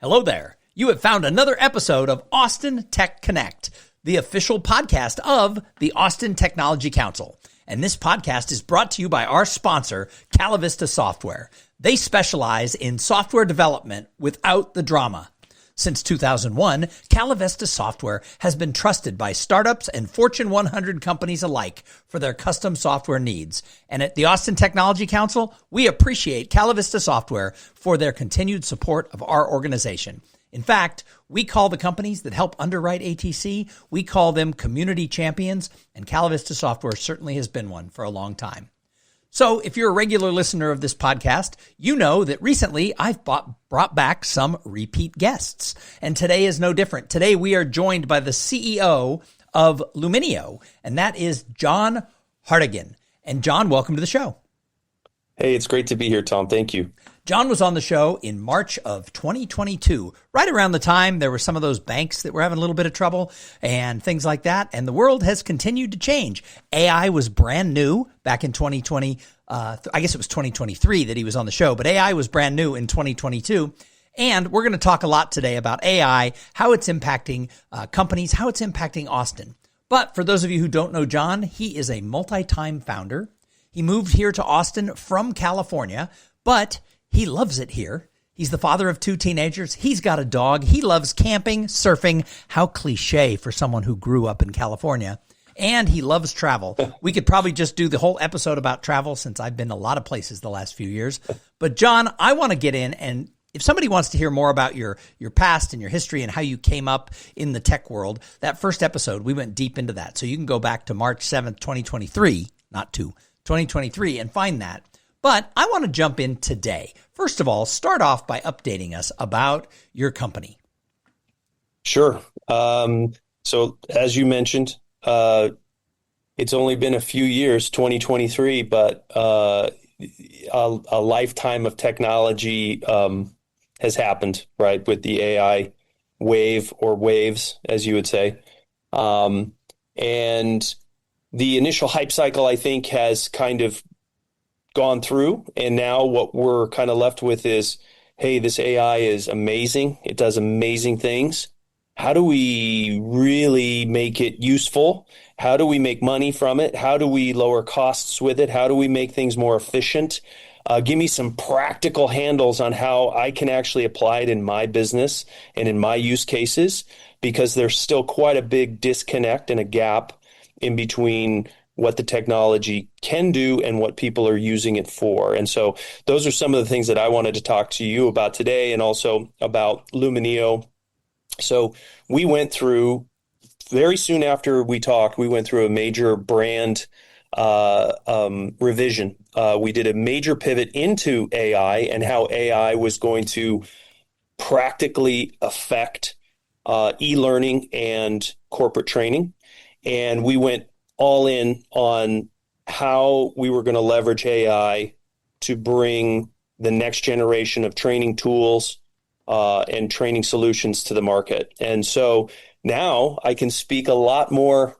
Hello there. You have found another episode of Austin Tech Connect, the official podcast of the Austin Technology Council. And this podcast is brought to you by our sponsor, Calavista Software. They specialize in software development without the drama. Since 2001, Calavista Software has been trusted by startups and Fortune 100 companies alike for their custom software needs. And at the Austin Technology Council, we appreciate Calavista Software for their continued support of our organization. In fact, we call the companies that help underwrite ATC, we call them community champions, and Calavista Software certainly has been one for a long time. So if you're a regular listener of this podcast, you know that recently I've brought back some repeat guests. And today is no different. Today we are joined by the CEO of Lumineo, and that is John Hartigan. And John, welcome to the show. Hey, it's great to be here, Tom. Thank you. John was on the show in March of 2022, right around the time there were some of those banks that were having a little bit of trouble and things like that. And the world has continued to change. AI was brand new back in 2020. I guess it was 2023 that he was on the show, but AI was brand new in 2022. And we're going to talk a lot today about AI, how it's impacting companies, how it's impacting Austin. But for those of you who don't know John, he is a multi-time founder. He moved here to Austin from California, but he loves it here. He's the father of 2 teenagers. He's got a dog. He loves camping, surfing. How cliche for someone who grew up in California. And he loves travel. We could probably just do the whole episode about travel since I've been a lot of places the last few years. But John, I want to get in, and if somebody wants to hear more about your past and your history and how you came up in the tech world, that first episode, we went deep into that. So you can go back to March 7th, 2023, not 2023, and find that. But I want to jump in today. First of all, start off by updating us about your company. Sure. So as you mentioned, it's only been a few years, 2023, but a lifetime of technology has happened, right, with the AI wave or waves, as you would say. And the initial hype cycle, I think, has kind of gone through, and now what we're kind of left with is, hey, this AI is amazing. It does amazing things. How do we really make it useful? How do we make money from it? How do we lower costs with it? How do we make things more efficient? Give me some practical handles on how I can actually apply it in my business and in my use cases, because there's still quite a big disconnect and a gap in between what the technology can do and what people are using it for. And so those are some of the things that I wanted to talk to you about today, and also about Lumineo. So we went through, very soon after we talked, we went through a major brand revision. We did a major pivot into AI and how AI was going to practically affect e-learning and corporate training. And we went all in on how we were going to leverage AI to bring the next generation of training tools and training solutions to the market. And so now I can speak a lot more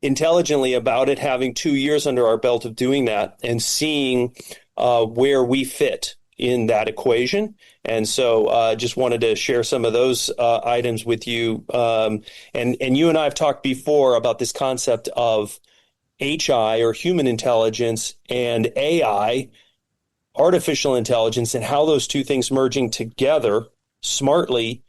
intelligently about it, having 2 years under our belt of doing that and seeing where we fit in that equation. And so just wanted to share some of those items with you. And you and I have talked before about this concept of HI, or human intelligence, and AI, artificial intelligence, and how those two things merging together smartly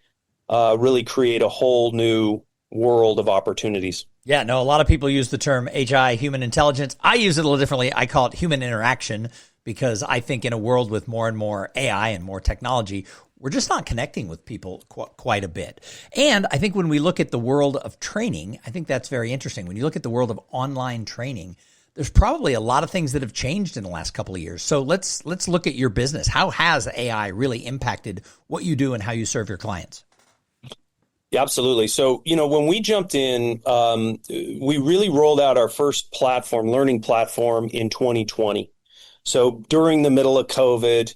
really create a whole new world of opportunities. Yeah, no, a lot of people use the term HI, human intelligence. I use it a little differently. I call it human interaction, because I think in a world with more and more AI and more technology, we're just not connecting with people quite a bit. And I think when we look at the world of training, I think that's very interesting. When you look at the world of online training, there's probably a lot of things that have changed in the last couple of years. So let's look at your business. How has AI really impacted what you do and how you serve your clients? Yeah, absolutely. So, when we jumped in, we really rolled out our first learning platform in 2020. So during the middle of COVID,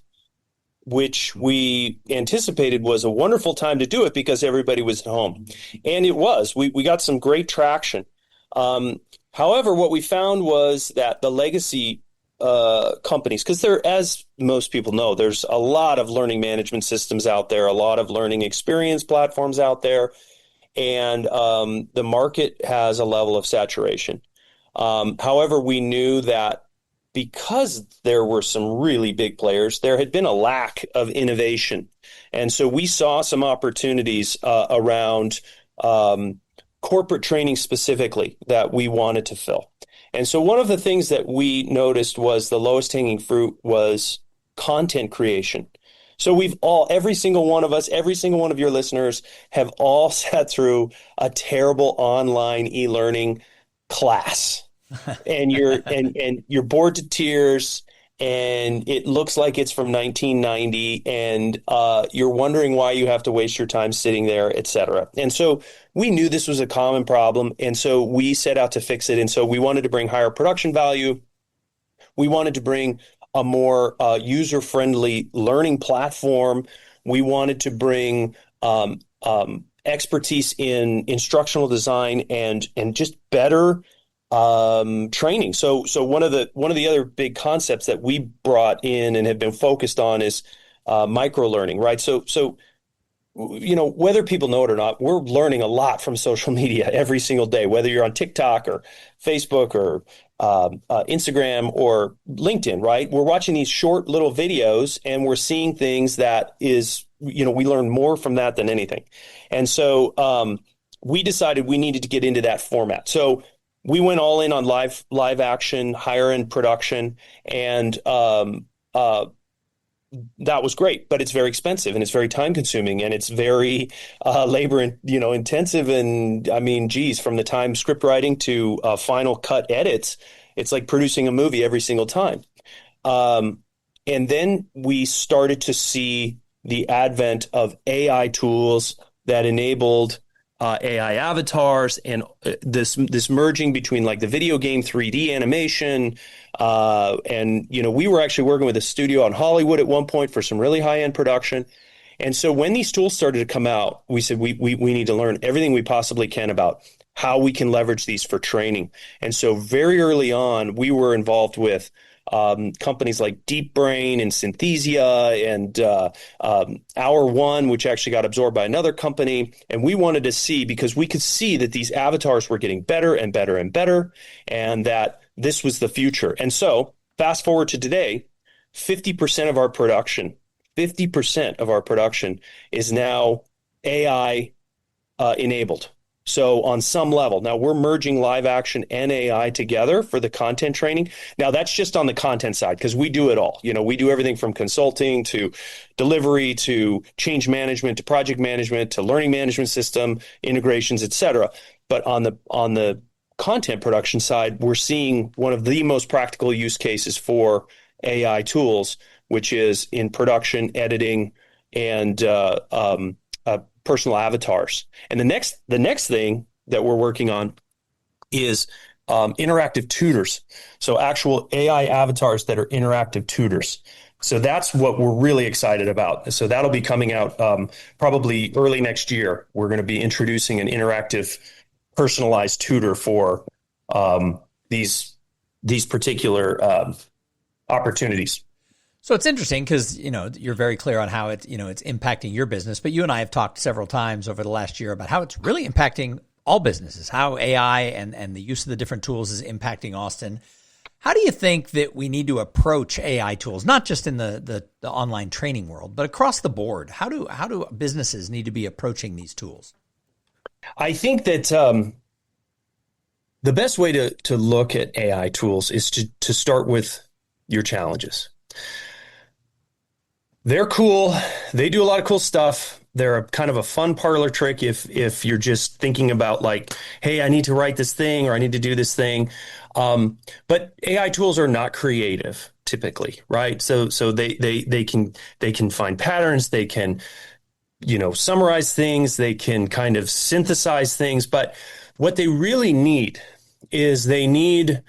which we anticipated was a wonderful time to do it because everybody was at home. And it was. We got some great traction. However, what we found was that the legacy companies, because there, as most people know, there's a lot of learning management systems out there, a lot of learning experience platforms out there, and the market has a level of saturation. However, we knew that because there were some really big players, there had been a lack of innovation. And so we saw some opportunities around corporate training specifically that we wanted to fill. And so one of the things that we noticed was the lowest hanging fruit was content creation. So every single one of us, every single one of your listeners have all sat through a terrible online e-learning class. And you're bored to tears, and it looks like it's from 1990, and you're wondering why you have to waste your time sitting there, et cetera. And so we knew this was a common problem, and so we set out to fix it. And so we wanted to bring higher production value. We wanted to bring a more user-friendly learning platform. We wanted to bring expertise in instructional design and just better training. So one of the other big concepts that we brought in and have been focused on is microlearning, right? So whether people know it or not, we're learning a lot from social media every single day, whether you're on TikTok or Facebook or Instagram or LinkedIn, right? We're watching these short little videos and we're seeing things that is, we learn more from that than anything. And so we decided we needed to get into that format. So we went all in on live action, higher end production, and that was great, but it's very expensive and it's very time consuming and it's very labor intensive. And I mean, geez, from the time script writing to final cut edits, it's like producing a movie every single time. And then we started to see the advent of AI tools that enabled AI avatars and this merging between like the video game 3D animation. And we were actually working with a studio in Hollywood at one point for some really high-end production. And so when these tools started to come out, we said we need to learn everything we possibly can about how we can leverage these for training. And so very early on, we were involved with companies like Deep Brain and Synthesia and Hour One, which actually got absorbed by another company. And we wanted to see, because we could see that these avatars were getting better and better and better, and that this was the future. And so fast forward to today, 50% of our production is now AI enabled. So on some level, now we're merging live action and AI together for the content training. Now that's just on the content side, because we do it all. We do everything from consulting to delivery to change management to project management to learning management system integrations, et cetera. But on the content production side, we're seeing one of the most practical use cases for AI tools, which is in production, editing, and personal avatars. And the next thing that we're working on is interactive tutors. So actual AI avatars that are interactive tutors. So that's what we're really excited about. So that'll be coming out probably early next year. We're going to be introducing an interactive personalized tutor for these particular opportunities. So it's interesting because, you're very clear on how it's impacting your business, but you and I have talked several times over the last year about how it's really impacting all businesses, how AI and the use of the different tools is impacting Austin. How do you think that we need to approach AI tools, not just in the online training world, but across the board? How do businesses need to be approaching these tools? I think that the best way to look at AI tools is to start with your challenges. They're cool. They do a lot of cool stuff. They're kind of a fun parlor trick if you're just thinking about like, hey, I need to write this thing or I need to do this thing. But AI tools are not creative typically, right? So they can find patterns. They can, summarize things. They can kind of synthesize things. But what they really need is they need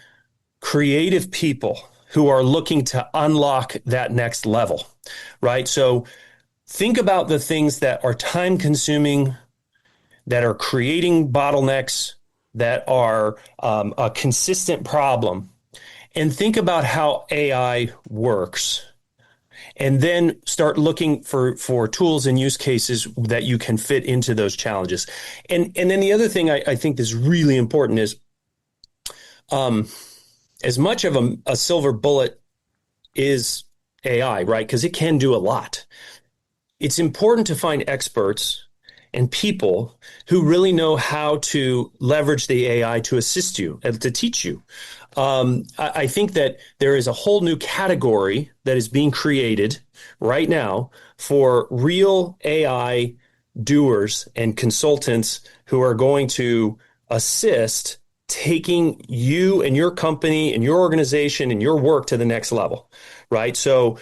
creative people who are looking to unlock that next level, right? So think about the things that are time consuming, that are creating bottlenecks, that are a consistent problem, and think about how AI works, and then start looking for tools and use cases that you can fit into those challenges. And then the other thing I think is really important is, as much of a silver bullet is AI, right? Because it can do a lot. It's important to find experts and people who really know how to leverage the AI to assist you and to teach you. I think that there is a whole new category that is being created right now for real AI doers and consultants who are going to assist taking you and your company and your organization and your work to the next level, right? So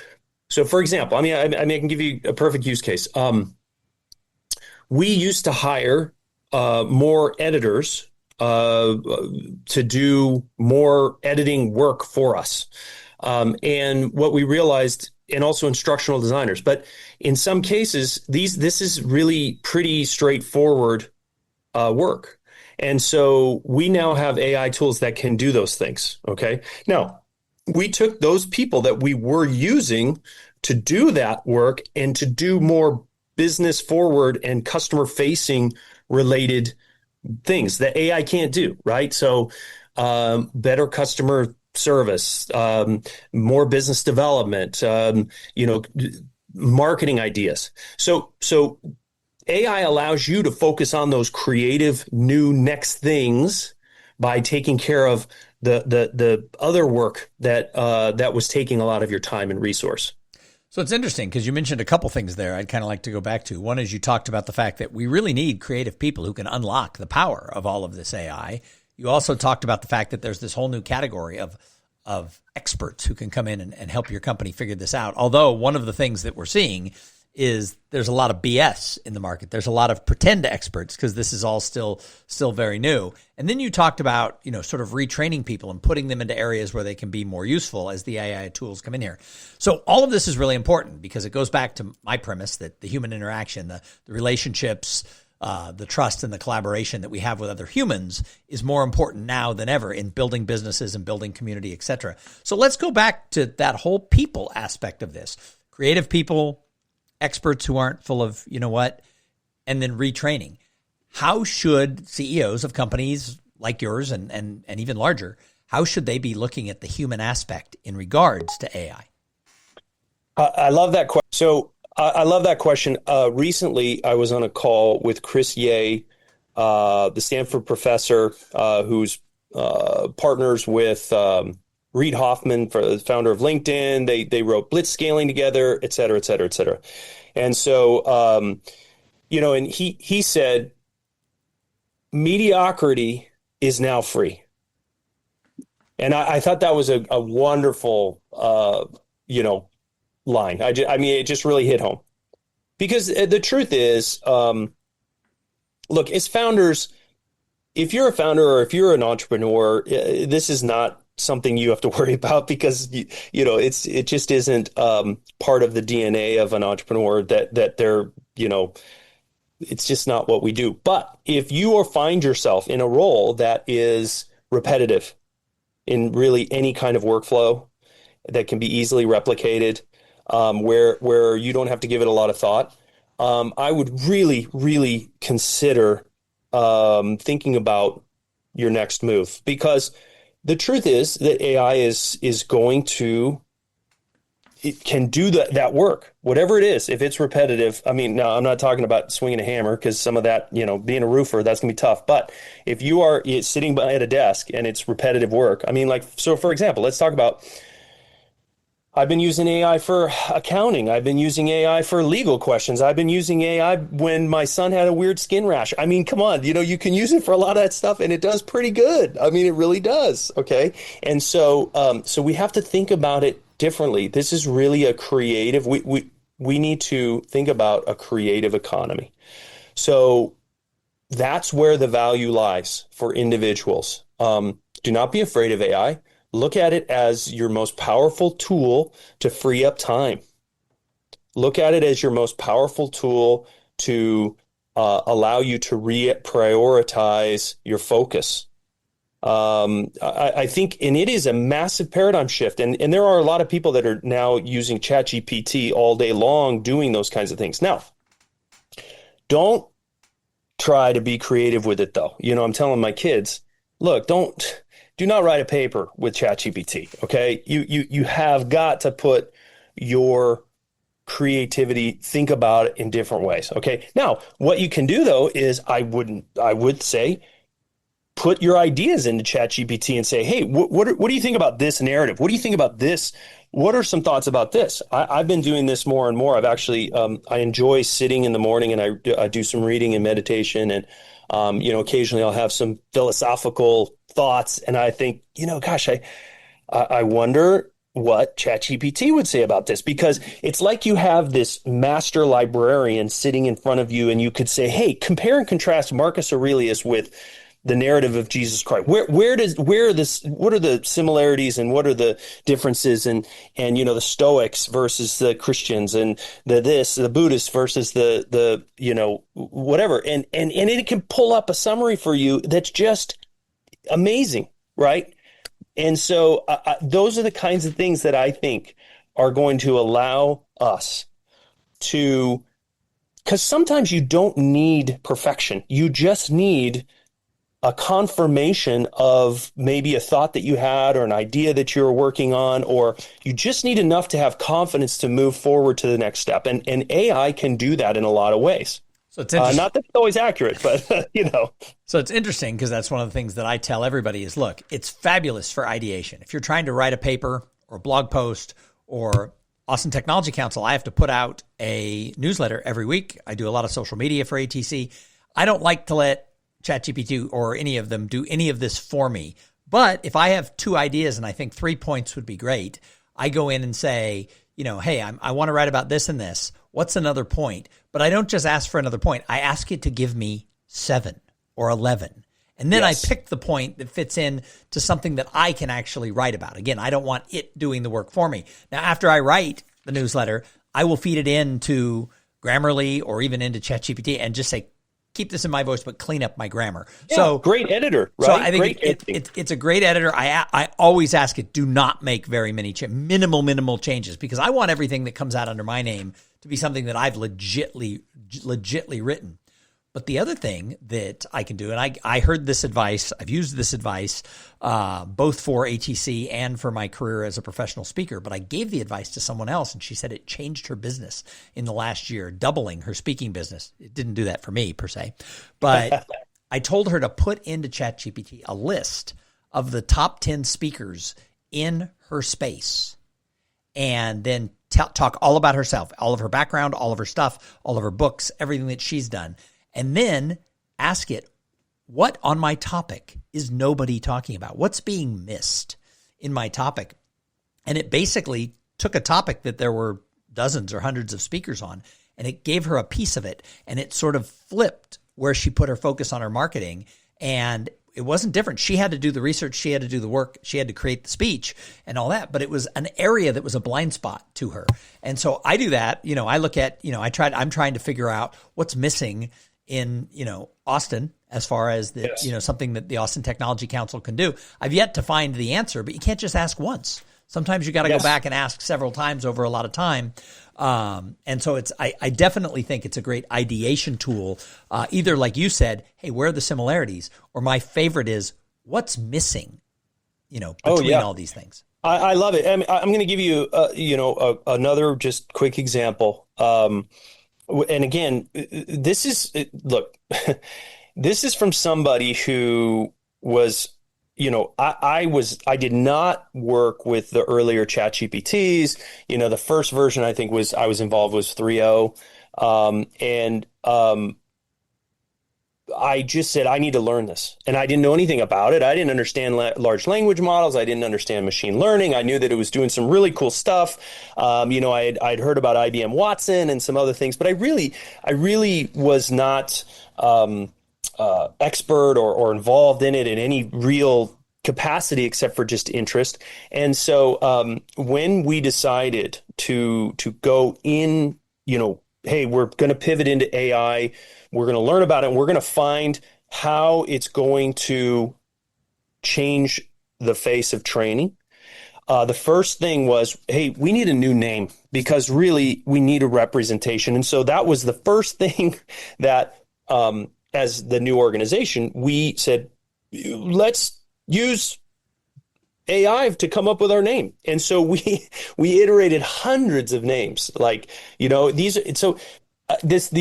for example, I can give you a perfect use case. We used to hire more editors to do more editing work for us. And what we realized, and also instructional designers, but in some cases, this is really pretty straightforward work. And so we now have AI tools that can do those things. Okay. Now, we took those people that we were using to do that work and to do more business forward and customer facing related things that AI can't do, right? So better customer service, more business development, marketing ideas. So AI allows you to focus on those creative new next things by taking care of the other work that was taking a lot of your time and resource. So it's interesting because you mentioned a couple things there I'd kind of like to go back to. One is you talked about the fact that we really need creative people who can unlock the power of all of this AI. You also talked about the fact that there's this whole new category of experts who can come in and help your company figure this out. Although one of the things that we're seeing is there's a lot of BS in the market. There's a lot of pretend experts because this is all still very new. And then you talked about, sort of retraining people and putting them into areas where they can be more useful as the AI tools come in here. So all of this is really important because it goes back to my premise that the human interaction, the relationships, the trust and the collaboration that we have with other humans is more important now than ever in building businesses and building community, et cetera. So let's go back to that whole people aspect of this. Creative people, experts who aren't full of, and then retraining. How should CEOs of companies like yours and even larger, how should they be looking at the human aspect in regards to AI? I love that question. So I love that question. Recently, I was on a call with Chris Ye, the Stanford professor who's partners with Reid Hoffman, the founder of LinkedIn. They wrote Blitzscaling together, et cetera, et cetera, et cetera. And so, and he said, mediocrity is now free. And I thought that was a wonderful, line. It just really hit home. Because the truth is, look, as founders, if you're a founder or if you're an entrepreneur, this is not something you have to worry about because it just isn't part of the DNA of an entrepreneur that they're it's just not what we do. But if you find yourself in a role that is repetitive in really any kind of workflow that can be easily replicated, where you don't have to give it a lot of thought, I would really, really consider thinking about your next move, because the truth is that AI is going to, it can do that work, whatever it is. If it's repetitive, now I'm not talking about swinging a hammer because some of that, being a roofer, that's gonna be tough. But if you are sitting at a desk and it's repetitive work, so for example, let's talk about, I've been using AI for accounting. I've been using AI for legal questions. I've been using AI when my son had a weird skin rash. Come on, you can use it for a lot of that stuff and it does pretty good. It really does. Okay. And so we have to think about it differently. This is really a creative, we need to think about a creative economy. So that's where the value lies for individuals. Do not be afraid of AI. Look at it as your most powerful tool to free up time. Look at it as your most powerful tool to allow you to reprioritize your focus. I think, and it is a massive paradigm shift. And there are a lot of people that are now using ChatGPT all day long doing those kinds of things. Now, don't try to be creative with it, though. I'm telling my kids, look, do not write a paper with ChatGPT. Okay. You have got to put your creativity, think about it in different ways. Okay. Now, what you can do though is I would say, put your ideas into ChatGPT and say, hey, what do you think about this narrative? What do you think about this? What are some thoughts about this? I've been doing this more and more. I've actually, I enjoy sitting in the morning and I do some reading and meditation, and, occasionally I'll have some philosophical thoughts, and I think, gosh, I wonder what ChatGPT would say about this, because it's like you have this master librarian sitting in front of you, and you could say, hey, compare and contrast Marcus Aurelius with the narrative of Jesus Christ. What are the similarities and what are the differences, and the Stoics versus the Christians, and the Buddhists versus the whatever, and it can pull up a summary for you that's just amazing, right? And so those are the kinds of things that I think are going to allow us to, because sometimes you don't need perfection. You just need a confirmation of maybe a thought that you had or an idea that you're working on, or you just need enough to have confidence to move forward to the next step. And AI can do that in a lot of ways. So it's interesting. Not that it's always accurate, but So it's interesting because that's one of the things that I tell everybody is, look, it's fabulous for ideation. If you're trying to write a paper or a blog post or Austin Technology Council, I have to put out a newsletter every week. I do a lot of social media for ATC. I don't like to let ChatGPT or any of them do any of this for me. But if I have two ideas and I think 3 points would be great, I go in and say, hey, I want to write about this and this. What's another point? But I don't just ask for another point. I ask it to give me 7 or 11. And then I pick the point that fits in to something that I can actually write about. Again, I don't want it doing the work for me. Now, after I write the newsletter, I will feed it into Grammarly or even into ChatGPT and just say, keep this in my voice, but clean up my grammar. Yeah, so great editor, right? So I think it's a great editor. I always ask it, do not make very many minimal changes, because I want everything that comes out under my name to be something that I've legitly written. But the other thing that I can do, and I heard this advice, I've used this advice both for ATC and for my career as a professional speaker, but I gave the advice to someone else, and she said it changed her business in the last year, doubling her speaking business. It didn't do that for me per se, but I told her to put into ChatGPT a list of the top 10 speakers in her space, and then talk all about herself, all of her background, all of her stuff, all of her books, everything that she's done. And then ask it, what on my topic is nobody talking about? What's being missed in my topic? And it basically took a topic that there were dozens or hundreds of speakers on, and it gave her a piece of it. And it sort of flipped where she put her focus on her marketing. And it wasn't different. She had to do the research. She had to do the work. She had to create the speech and all that. But it was an area that was a blind spot to her. And so I do that. I look at, I'm trying to figure out what's missing in, Austin, as far as the, something that the Austin Technology Council can do. I've yet to find the answer, but you can't just ask once. Sometimes you got to go back and ask several times over a lot of time. And so I definitely think it's a great ideation tool. Either like you said, hey, where are the similarities? Or my favorite is, what's missing, between all these things. I love it. I'm going to give you, another just quick example. And again, this is from somebody who was, I did not work with the earlier ChatGPTs. The first version I think I was involved was 3.0. I just said, I need to learn this. And I didn't know anything about it. I didn't understand large language models. I didn't understand machine learning. I knew that it was doing some really cool stuff. I'd heard about IBM Watson and some other things, but I really was not expert or involved in it in any real capacity except for just interest. And so when we decided to go in, hey, we're going to pivot into AI. We're going to learn about it, and we're going to find how it's going to change the face of training. The first thing was, hey, we need a new name because really we need a representation. And so that was the first thing that, as the new organization, we said, let's use AI to come up with our name. And so we iterated hundreds of names. Like, the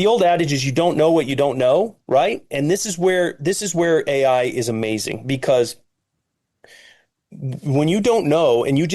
old adage is you don't know what you don't know, right? And this is where AI is amazing, because when you don't know and you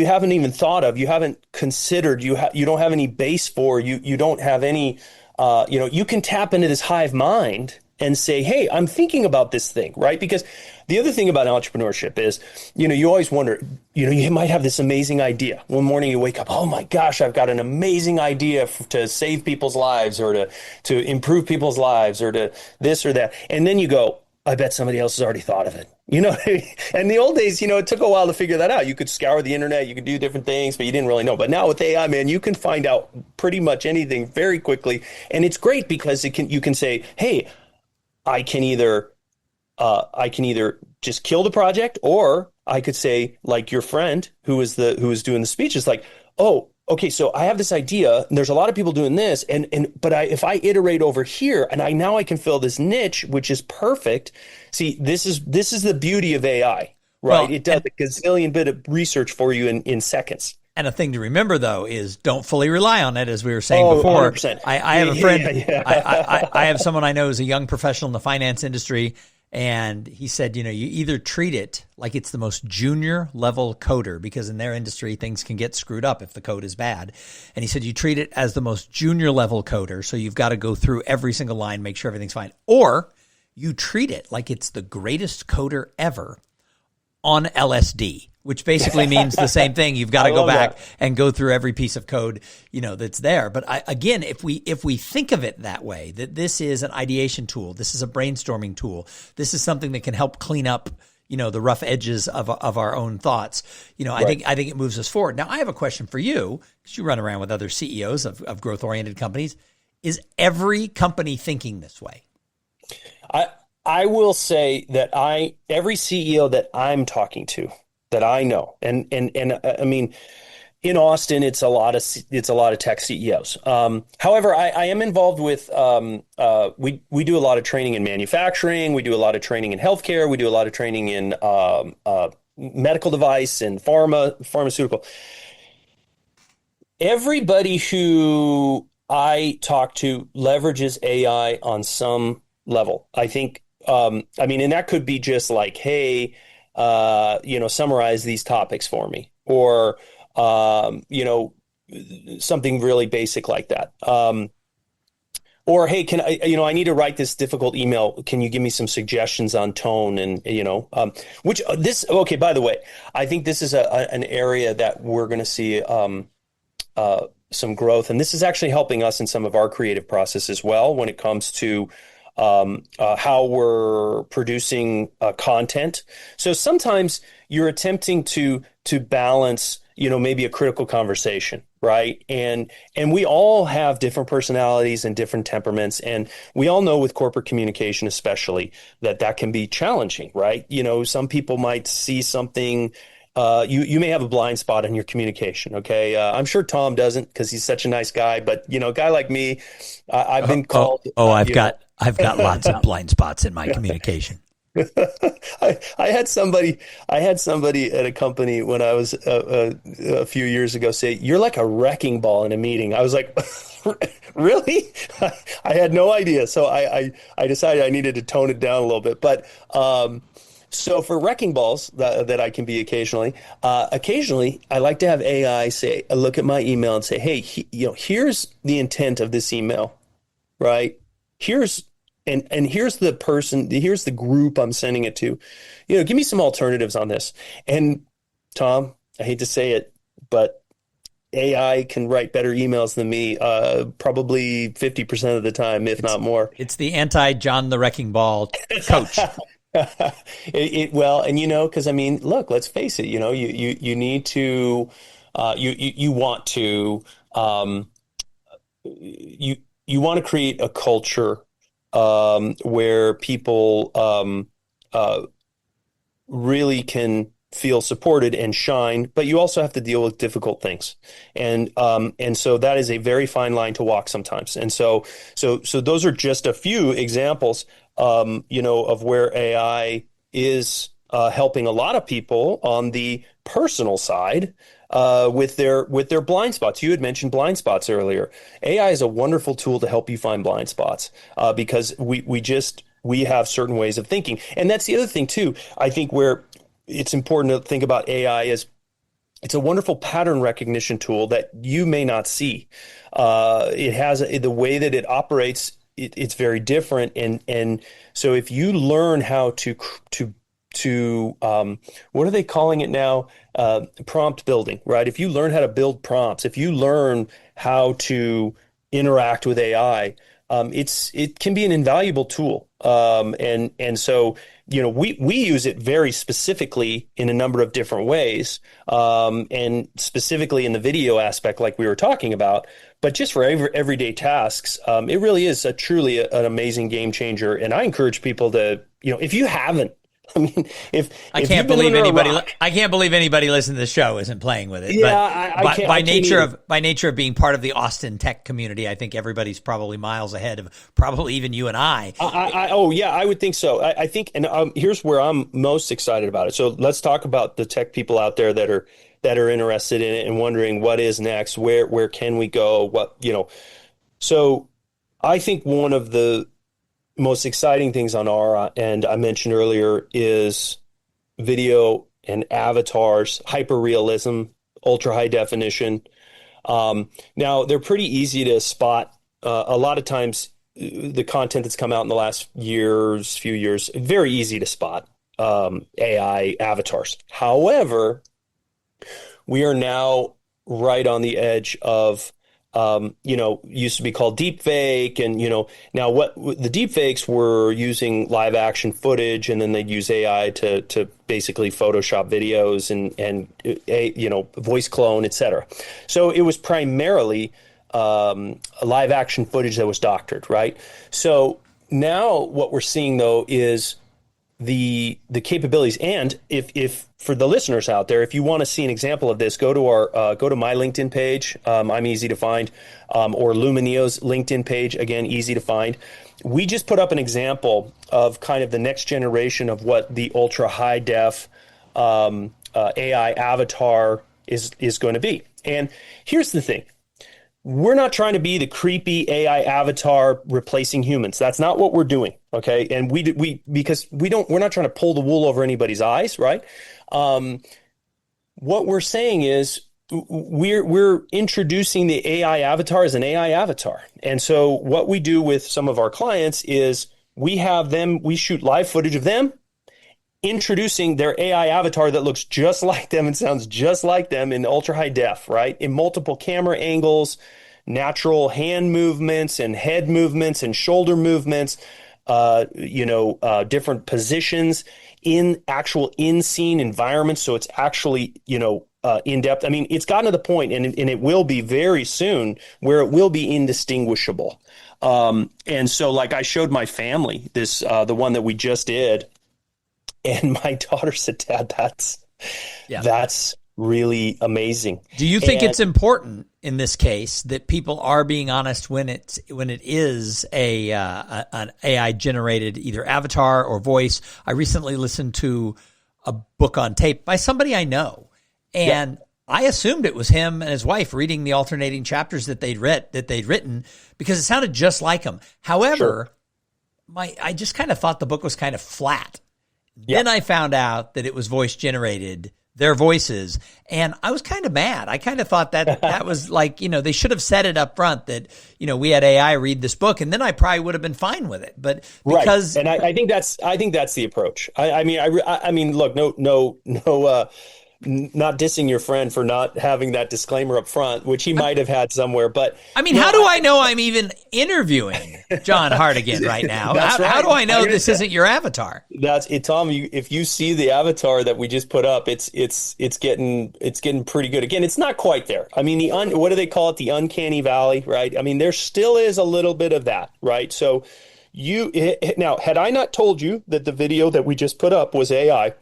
haven't even thought of, you haven't considered, you don't have any base for, you don't have any, you can tap into this hive mind and say, hey, I'm thinking about this thing, right? Because the other thing about entrepreneurship is, you always wonder, you might have this amazing idea. One morning you wake up, oh my gosh, I've got an amazing idea to save people's lives, or to improve people's lives, or to this or that. And then you go, I bet somebody else has already thought of it. And the old days, it took a while to figure that out. You could scour the internet, you could do different things, but you didn't really know. But now with AI, man, you can find out pretty much anything very quickly. And it's great because you can say, hey, I can either just kill the project, or I could say, like your friend who was doing the speech, is like, oh, okay, so I have this idea, and there's a lot of people doing this, but if I iterate over here, and I can fill this niche, which is perfect. See, this is the beauty of AI, right? Well, it does a gazillion bit of research for you in seconds. And a thing to remember, though, is don't fully rely on it, as we were saying before. 100%. I have a friend, I have someone I know who's a young professional in the finance industry, and he said, you either treat it like it's the most junior level coder, because in their industry, things can get screwed up if the code is bad. And he said, you treat it as the most junior level coder, so you've got to go through every single line, make sure everything's fine. Or you treat it like it's the greatest coder ever on LSD, which basically means the same thing. You've got to go back and go through every piece of code, that's there. But again, if we think of it that way, that this is an ideation tool, this is a brainstorming tool, this is something that can help clean up, the rough edges of our own thoughts. Right. I think it moves us forward. Now, I have a question for you, because you run around with other CEOs of growth-oriented companies. Is every company thinking this way? I will say that every CEO that I'm talking to, that I know, and I mean, in Austin, it's a lot of tech CEOs. However, I am involved with we do a lot of training in manufacturing, we do a lot of training in healthcare, we do a lot of training in medical device and pharmaceutical. Everybody who I talk to leverages AI on some level. I think. And that could be just like, hey, summarize these topics for me, or, something really basic like that. Or, hey, can I need to write this difficult email. Can you give me some suggestions on tone? And, okay, by the way, I think this is an area that we're going to see, some growth. And this is actually helping us in some of our creative process as well, when it comes to how we're producing content. So sometimes you're attempting to balance, maybe a critical conversation, right? And we all have different personalities and different temperaments, and we all know with corporate communication, especially, that can be challenging, right? Some people might see something. You may have a blind spot in your communication. Okay. I'm sure Thom doesn't, because he's such a nice guy, but a guy like me, I've been called. I've got lots of blind spots in my communication. I had somebody at a company when I was a few years ago say, "You're like a wrecking ball in a meeting." I was like, "Really?" I had no idea. So I decided I needed to tone it down a little bit. But so for wrecking balls that I can be occasionally, I like to have AI say, look at my email and say, "Hey, here's the intent of this email, right? Here's the person, here's the group I'm sending it to. Give me some alternatives on this." And Thom, I hate to say it, but AI can write better emails than me, probably 50% of the time, if not more. It's the anti-John the Wrecking Ball coach. Well, and because look, let's face it, you need to, you want to, you want to create a culture where people really can feel supported and shine, but you also have to deal with difficult things. And so that is a very fine line to walk sometimes. And so those are just a few examples, of where AI is helping a lot of people on the personal side with their blind spots. You had mentioned blind spots earlier. AI is a wonderful tool to help you find blind spots because we have certain ways of thinking. And that's the other thing too, I think, where it's important to think about AI is it's a wonderful pattern recognition tool that you may not see. It has the way that it operates. It's very different. And so if you learn how to what are they calling it now? Prompt building, right? If you learn how to build prompts, if you learn how to interact with AI, it can be an invaluable tool. And so, we use it very specifically in a number of different ways, and specifically in the video aspect, like we were talking about. But just for everyday tasks, it really is truly an amazing game changer. And I encourage people to, if you haven't, I mean, I can't believe anybody listening to the show isn't playing with it. Yeah, but by nature of being part of the Austin tech community, I think everybody's probably miles ahead of probably even you and I. I would think so. I think, and here's where I'm most excited about it. So let's talk about the tech people out there that are interested in it and wondering what is next, where can we go, So I think one of the most exciting things on our end, I mentioned earlier, is video and avatars, hyperrealism, ultra high definition. Now they're pretty easy to spot. A lot of times, the content that's come out in the last few years, very easy to spot. AI avatars. However, we are now right on the edge of used to be called deep fake. And, now what the deep fakes were using live action footage, and then they'd use AI to basically Photoshop videos and voice clone, et cetera. So it was primarily live action footage that was doctored, right? So now what we're seeing, though, is the capabilities. And if for the listeners out there, if you want to see an example of this, go to my LinkedIn page. I'm easy to find, or Lumineo's LinkedIn page. Again, easy to find. We just put up an example of kind of the next generation of what the ultra high def AI avatar is going to be. And here's the thing. We're not trying to be the creepy AI avatar replacing humans. That's not what we're doing. Okay. And we're not trying to pull the wool over anybody's eyes, right? What we're saying is we're introducing the AI avatar as an AI avatar. And so what we do with some of our clients is we shoot live footage of them introducing their AI avatar that looks just like them and sounds just like them in ultra high def, right? In multiple camera angles, natural hand movements and head movements and shoulder movements, different positions in actual in-scene environments. So it's actually, in depth. I mean, it's gotten to the point, and it will be very soon, where it will be indistinguishable. And so, like, I showed my family this, the one that we just did. And my daughter said, "Dad, that's really amazing." Do you think it's important in this case that people are being honest when it is an AI generated either avatar or voice? I recently listened to a book on tape by somebody I know, and I assumed it was him and his wife reading the alternating chapters that they'd written because it sounded just like him. However, I just kind of thought the book was kind of flat. Then I found out that it was voice generated, their voices, and I was kind of mad. I kind of thought that was like, they should have said it up front that, we had AI read this book, and then I probably would have been fine with it. But because and I think that's the approach. I mean, look, not dissing your friend for not having that disclaimer up front, which he might have had somewhere. But I mean, how do I know I'm even interviewing John Hartigan right now? How do I know this isn't your avatar? That's it, Tom. If you see the avatar that we just put up, it's getting pretty good. Again, it's not quite there. I mean, what do they call it? The uncanny valley, right? I mean, there still is a little bit of that, right? So now, had I not told you that the video that we just put up was AI,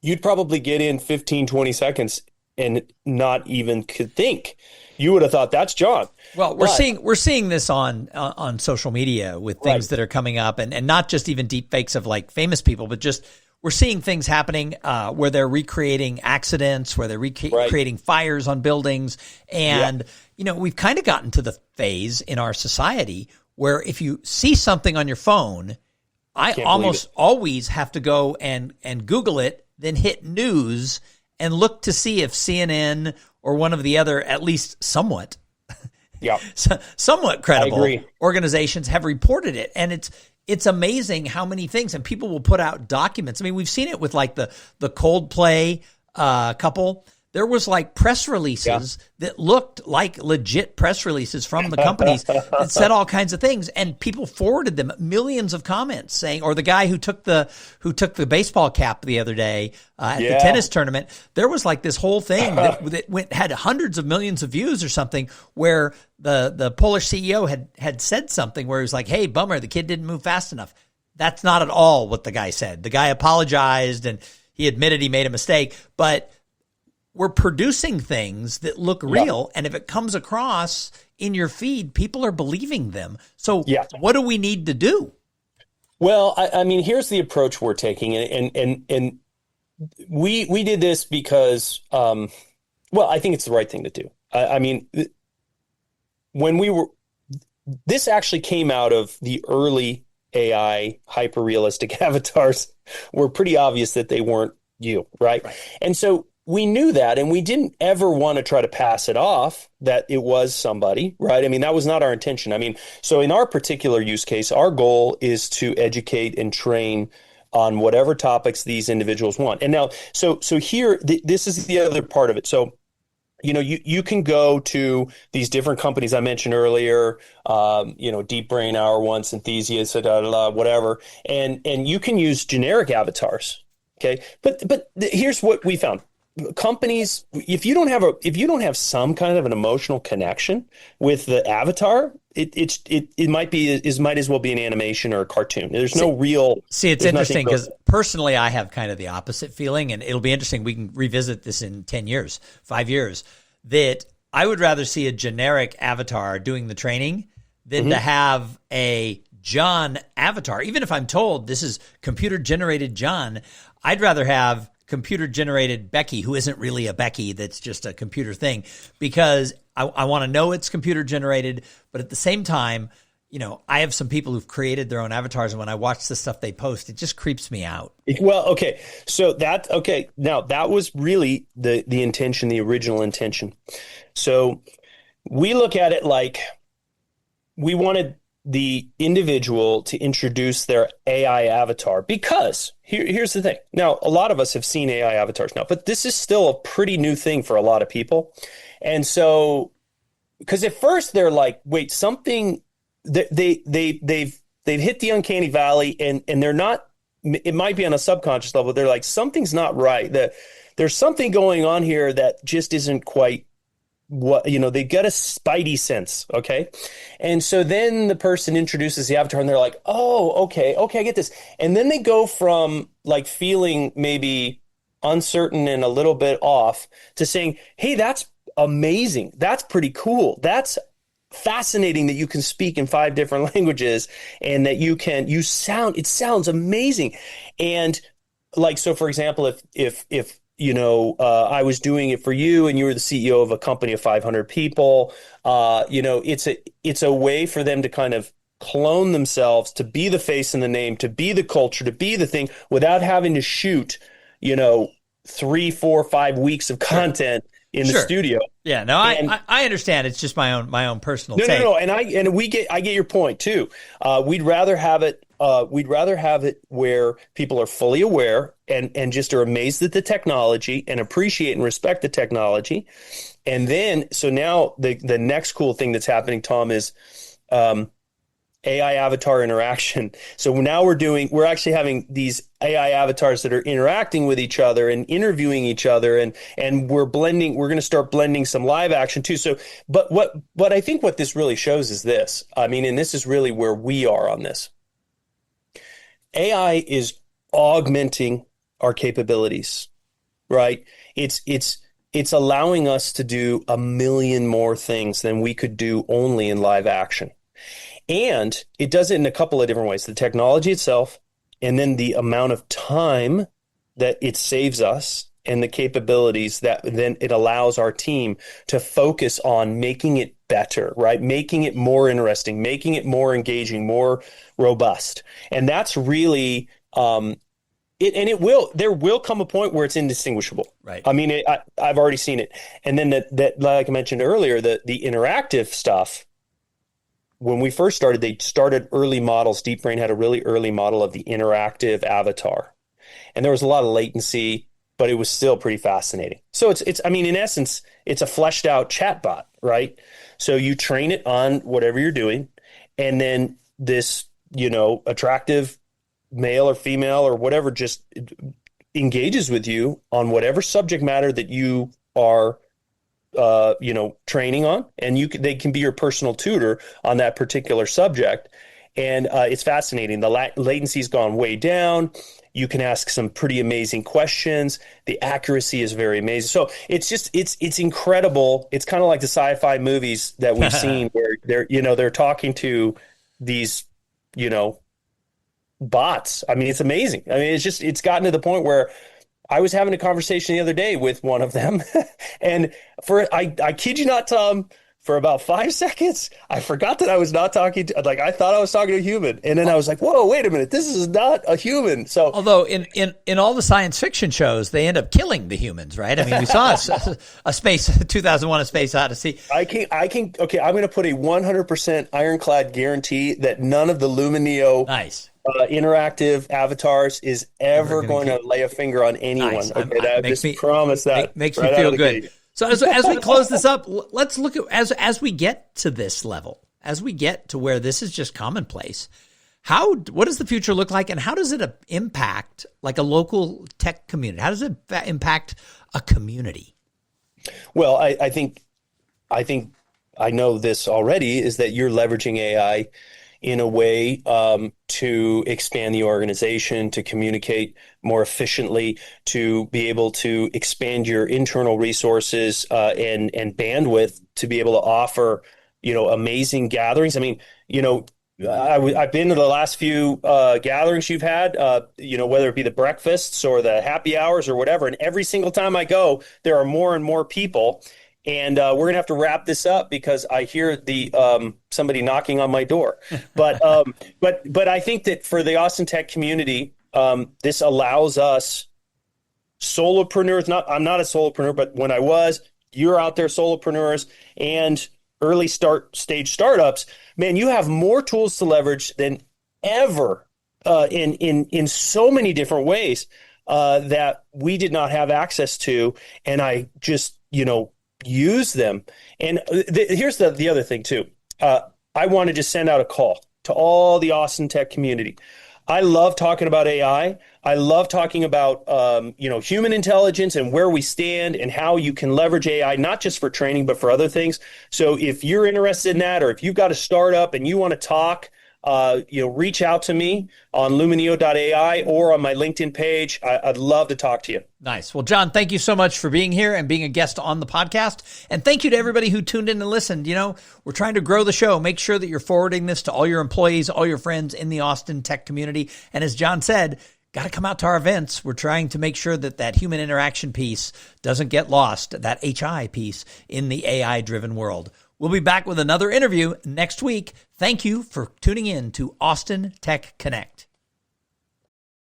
you'd probably get in 15, 20 seconds and not even could think. You would have thought that's John. Well, we're seeing this on social media with things that are coming up, and not just even deep fakes of like famous people, but just we're seeing things happening where they're recreating accidents, where they're recreating fires on buildings, and we've kind of gotten to the phase in our society where if you see something on your phone, I almost always have to go and Google it, then hit news and look to see if CNN or one of the other, at least somewhat credible organizations have reported it. And it's amazing how many things, and people will put out documents. I mean, we've seen it with like the Coldplay couple. There was like press releases that looked like legit press releases from the companies that said all kinds of things, and people forwarded them millions of comments saying, or the guy who took the baseball cap the other day at the tennis tournament, there was like this whole thing that had hundreds of millions of views or something, where the Polish CEO had said something where he was like, "Hey, bummer, the kid didn't move fast enough." That's not at all what the guy said. The guy apologized and he admitted he made a mistake, but we're producing things that look real, and if it comes across in your feed, people are believing them. So what do we need to do? Well, I mean, here's the approach we're taking, and we did this because, I think it's the right thing to do. I mean, this actually came out of the early AI hyper-realistic avatars. Were pretty obvious that they weren't you, right? And so we knew that, and we didn't ever want to try to pass it off that it was somebody, right? I mean, that was not our intention. I mean, so in our particular use case, our goal is to educate and train on whatever topics these individuals want. And now, so here, this is the other part of it. So, you can go to these different companies I mentioned earlier, Deep Brain, Hour One, Synthesia, whatever, and you can use generic avatars. Okay, but here's what we found. Companies, if you don't have some kind of an emotional connection with the avatar, it might as well be an animation or a cartoon. There's no real. See, it's interesting because personally, I have kind of the opposite feeling, and it'll be interesting. We can revisit this in 10 years, 5 years. That I would rather see a generic avatar doing the training than to have a John avatar. Even if I'm told this is computer generated John, I'd rather have computer-generated Becky, who isn't really a Becky, that's just a computer thing, because I want to know it's computer-generated, but at the same time, I have some people who've created their own avatars, and when I watch the stuff they post, it just creeps me out. Well, okay, so now that was really the intention, the original intention. So we look at it like we wanted the individual to introduce their AI avatar, because here's the thing. Now, a lot of us have seen AI avatars now, but this is still a pretty new thing for a lot of people. And so, because at first they're like, wait, something, they've hit the uncanny valley, and they're not, it might be on a subconscious level. They're like, something's not right. There's something going on here that just isn't quite what, they get a spidey sense. Okay. And so then the person introduces the avatar and they're like, oh, okay, I get this. And then they go from like feeling maybe uncertain and a little bit off to saying, hey, that's amazing. That's pretty cool. That's fascinating that you can speak in 5 different languages and that it sounds amazing. And like, so for example, if I was doing it for you and you were the CEO of a company of 500 people, it's a way for them to kind of clone themselves to be the face and the name, to be the culture, to be the thing, without having to shoot, 3, 4, 5 weeks of content in the studio. Yeah, no, I understand. It's just my own personal take. No, and I get your point too. We'd rather have it where people are fully aware and just are amazed at the technology and appreciate and respect the technology. And then, so now the next cool thing that's happening, Tom, is AI avatar interaction. So now we're actually having these AI avatars that are interacting with each other and interviewing each other, and we're going to start blending some live action too. So, but what I think what this really shows is this, and this is really where we are on this. AI is augmenting our capabilities, right? It's allowing us to do a million more things than we could do only in live action. And it does it in a couple of different ways. The technology itself, and then the amount of time that it saves us, and the capabilities that then it allows our team to focus on making it better, right? Making it more interesting, making it more engaging, more robust. And that's really, there will come a point where it's indistinguishable. Right. I mean, I've already seen it. And then that, like I mentioned earlier, the interactive stuff, when we first started, they started early models. Deep Brain had a really early model of the interactive avatar. And there was a lot of latency, but it was still pretty fascinating. So I mean, in essence, it's a fleshed out chatbot, right? So you train it on whatever you're doing, and then this, attractive male or female or whatever just engages with you on whatever subject matter that you are, training on, and they can be your personal tutor on that particular subject. And it's fascinating. The latency's gone way down. You can ask some pretty amazing questions. The accuracy is very amazing. So it's incredible. It's kind of like the sci-fi movies that we've seen where they're talking to these, bots. I mean, it's amazing. I mean, it's gotten to the point where I was having a conversation the other day with one of them, and I kid you not, Tom, for about 5 seconds, I forgot that I was not talking to, I thought I was talking to a human. And then I was like, whoa, wait a minute. This is not a human. So, although in all the science fiction shows, they end up killing the humans, right? I mean, we saw a space 2001: A Space Odyssey. Okay, I'm going to put a 100% ironclad guarantee that none of the Lumineo interactive avatars is ever going to lay a finger on anyone. Nice. Okay, promise that. Makes me feel good. So as we close this up, let's look at as we get to this level, as we get to where this is just commonplace. What does the future look like, and how does it impact like a local tech community? How does it impact a community? Well, I think I know this already, is that you're leveraging AI in a way to expand the organization, to communicate more efficiently, to be able to expand your internal resources and bandwidth to be able to offer, amazing gatherings. I mean, I've been to the last few gatherings you've had, whether it be the breakfasts or the happy hours or whatever. And every single time I go, there are more and more people. And we're going to have to wrap this up because I hear somebody knocking on my door. But I think that for the Austin tech community, this allows us solopreneurs. I'm not a solopreneur, but when I was, you're out there, solopreneurs and early stage startups. Man, you have more tools to leverage than ever in so many different ways that we did not have access to. And I just use them. And here's the other thing too. I want to just send out a call to all the Austin tech community. I love talking about AI. I love talking about human intelligence and where we stand and how you can leverage AI, not just for training, but for other things. So if you're interested in that, or if you've got a startup and you want to talk, reach out to me on lumineo.ai or on my LinkedIn page. I'd love to talk to you. Nice. Well, John, thank you so much for being here and being a guest on the podcast. And thank you to everybody who tuned in and listened. We're trying to grow the show. Make sure that you're forwarding this to all your employees, all your friends in the Austin tech community. And as John said, got to come out to our events. We're trying to make sure that human interaction piece doesn't get lost, that HI piece in the AI-driven world. We'll be back with another interview next week. Thank you for tuning in to Austin Tech Connect.